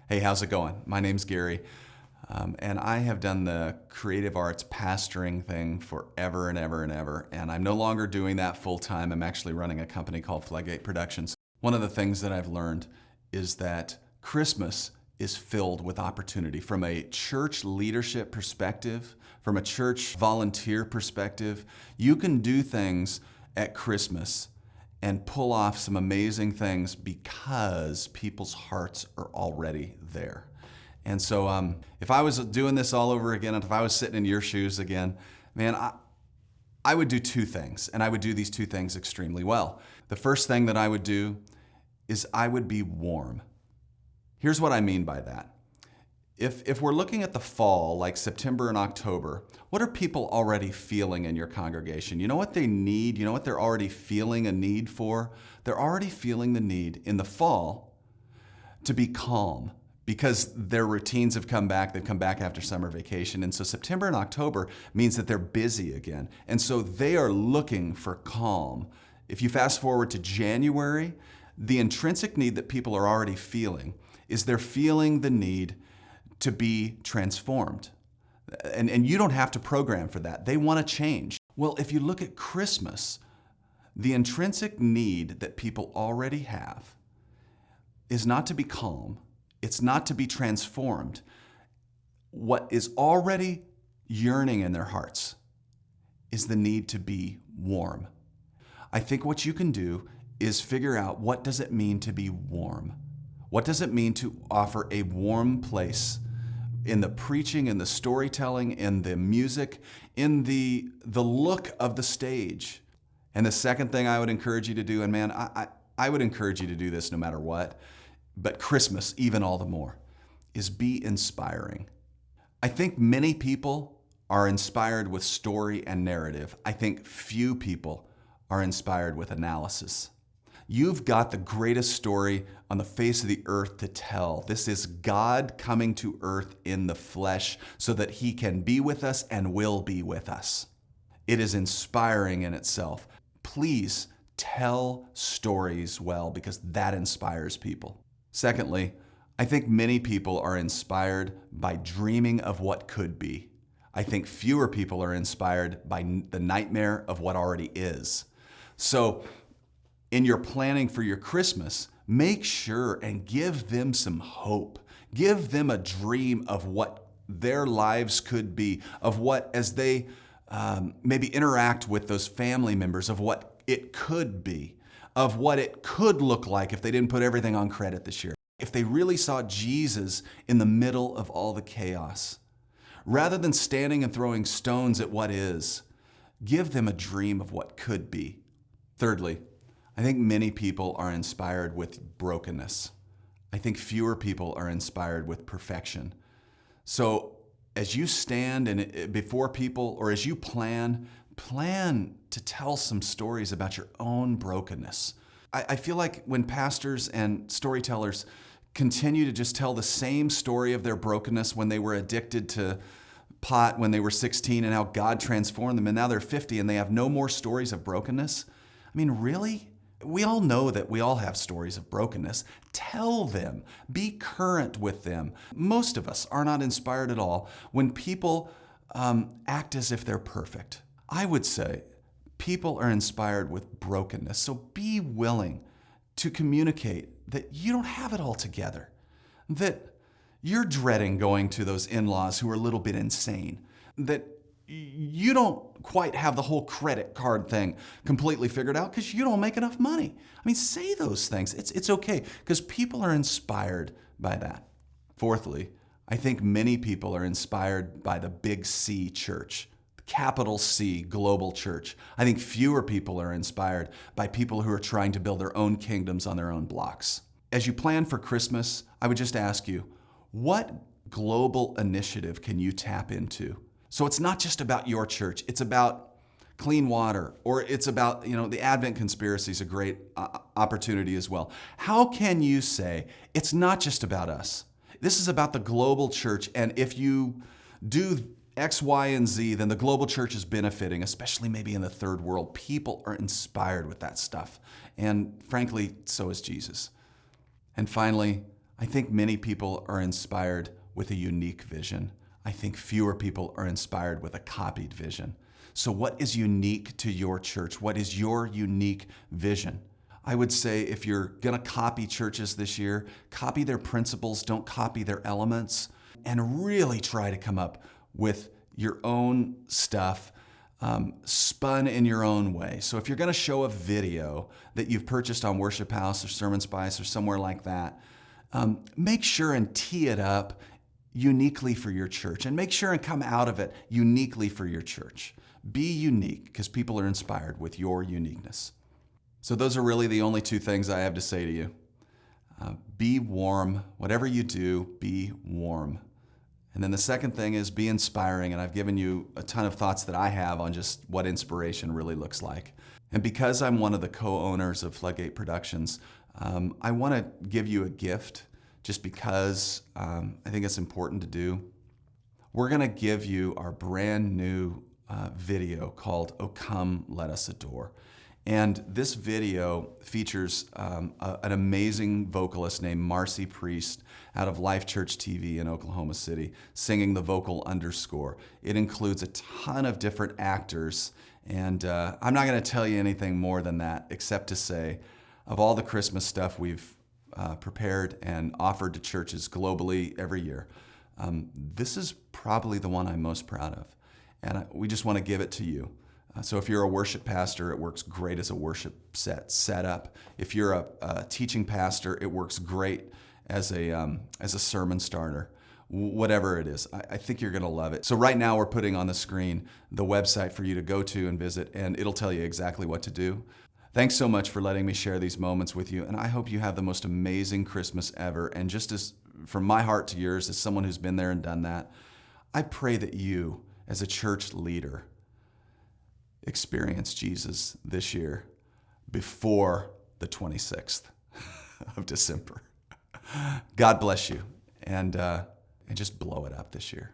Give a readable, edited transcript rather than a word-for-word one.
Hey, how's it going? My name's Gary, and I have done the creative arts pastoring thing forever and ever and ever, and I'm no longer doing that full time. I'm actually running a company called Floodgate Productions. One of the things that I've learned is that Christmas is filled with opportunity from a church leadership perspective, from a church volunteer perspective. You can do things at Christmas and pull off some amazing things because people's hearts are already there. And so if I was doing this all over again, and if I was sitting in your shoes again, man, I would do two things, and I would do these two things extremely well. The first thing that I would do is I would be warm. Here's what I mean by that. If we're looking at the fall, like September and October, what are people already feeling in your congregation? You know what they need? You know what they're already feeling a need for? They're already feeling the need in the fall to be calm because their routines have come back. They've come back after summer vacation. And so September and October means that they're busy again. And so they are looking for calm. If you fast forward to January, the intrinsic need that people are already feeling is they're feeling the need to be transformed. And you don't have to program for that. They want to change. Well, if you look at Christmas, the intrinsic need that people already have is not to be calm. It's not to be transformed. What is already yearning in their hearts is the need to be warm. I think what you can do is figure out, what does it mean to be warm? What does it mean to offer a warm place in the preaching, in the storytelling, in the music, in the look of the stage? And the second thing I would encourage you to do, and man, I would encourage you to do this no matter what, but Christmas even all the more, is be inspiring. I think many people are inspired with story and narrative. I think few people are inspired with analysis. You've got the greatest story on the face of the earth to tell. This is God coming to earth in the flesh so that He can be with us and will be with us. It is inspiring in itself. Please tell stories well, because that inspires people. Secondly, I think many people are inspired by dreaming of what could be. I think fewer people are inspired by the nightmare of what already is. So, in your planning for your Christmas, make sure and give them some hope. Give them a dream of what their lives could be, of what, as they maybe interact with those family members, of what it could be, of what it could look like if they didn't put everything on credit this year. If they really saw Jesus in the middle of all the chaos. Rather than standing and throwing stones at what is, give them a dream of what could be. Thirdly, I think many people are inspired with brokenness. I think fewer people are inspired with perfection. So as you stand before people, or as you plan to tell some stories about your own brokenness. I feel like when pastors and storytellers continue to just tell the same story of their brokenness, when they were addicted to pot when they were 16 and how God transformed them, and now they're 50 and they have no more stories of brokenness. I mean, really? We all know that we all have stories of brokenness. Tell them. Be current with them. Most of us are not inspired at all when people act as if they're perfect. I would say people are inspired with brokenness. So be willing to communicate that you don't have it all together, that you're dreading going to those in-laws who are a little bit insane, that you don't quite have the whole credit card thing completely figured out because you don't make enough money. I mean, say those things. It's okay, because people are inspired by that. Fourthly, I think many people are inspired by the big C church, the capital C global church. I think fewer people are inspired by people who are trying to build their own kingdoms on their own blocks. As you plan for Christmas, I would just ask you, what global initiative can you tap into? So it's not just about your church. It's about clean water, or it's about, the Advent conspiracy is a great opportunity as well. How can you say it's not just about us? This is about the global church, and if you do X, Y, and Z, then the global church is benefiting, especially maybe in the third world. People are inspired with that stuff. And frankly, so is Jesus. And finally, I think many people are inspired with a unique vision. I think fewer people are inspired with a copied vision. So what is unique to your church? What is your unique vision? I would say if you're gonna copy churches this year, copy their principles, don't copy their elements, and really try to come up with your own stuff, spun in your own way. So if you're gonna show a video that you've purchased on Worship House or Sermon Spice or somewhere like that, make sure and tee it up uniquely for your church, and make sure and come out of it uniquely for your church. Be unique, because people are inspired with your uniqueness. So those are really the only two things I have to say to you. Be warm. Whatever you do, be warm. And then the second thing is be inspiring, and I've given you a ton of thoughts that I have on just what inspiration really looks like. And because I'm one of the co-owners of Floodgate Productions, I want to give you a gift just because I think it's important to do. We're going to give you our brand new video called "Oh Come, Let Us Adore." And this video features an amazing vocalist named Marcy Priest out of Life Church TV in Oklahoma City, singing the vocal underscore. It includes a ton of different actors, and I'm not going to tell you anything more than that, except to say, of all the Christmas stuff we've prepared and offered to churches globally every year, this is probably the one I'm most proud of. And we just want to give it to you. So if you're a worship pastor, it works great as a worship setup. If you're a teaching pastor, it works great as a sermon starter. Whatever it is, I think you're going to love it. So right now we're putting on the screen the website for you to go to and visit, and it'll tell you exactly what to do. Thanks so much for letting me share these moments with you, and I hope you have the most amazing Christmas ever. And just as from my heart to yours, as someone who's been there and done that, I pray that you, as a church leader, experience Jesus this year before the 26th of December. God bless you, and just blow it up this year.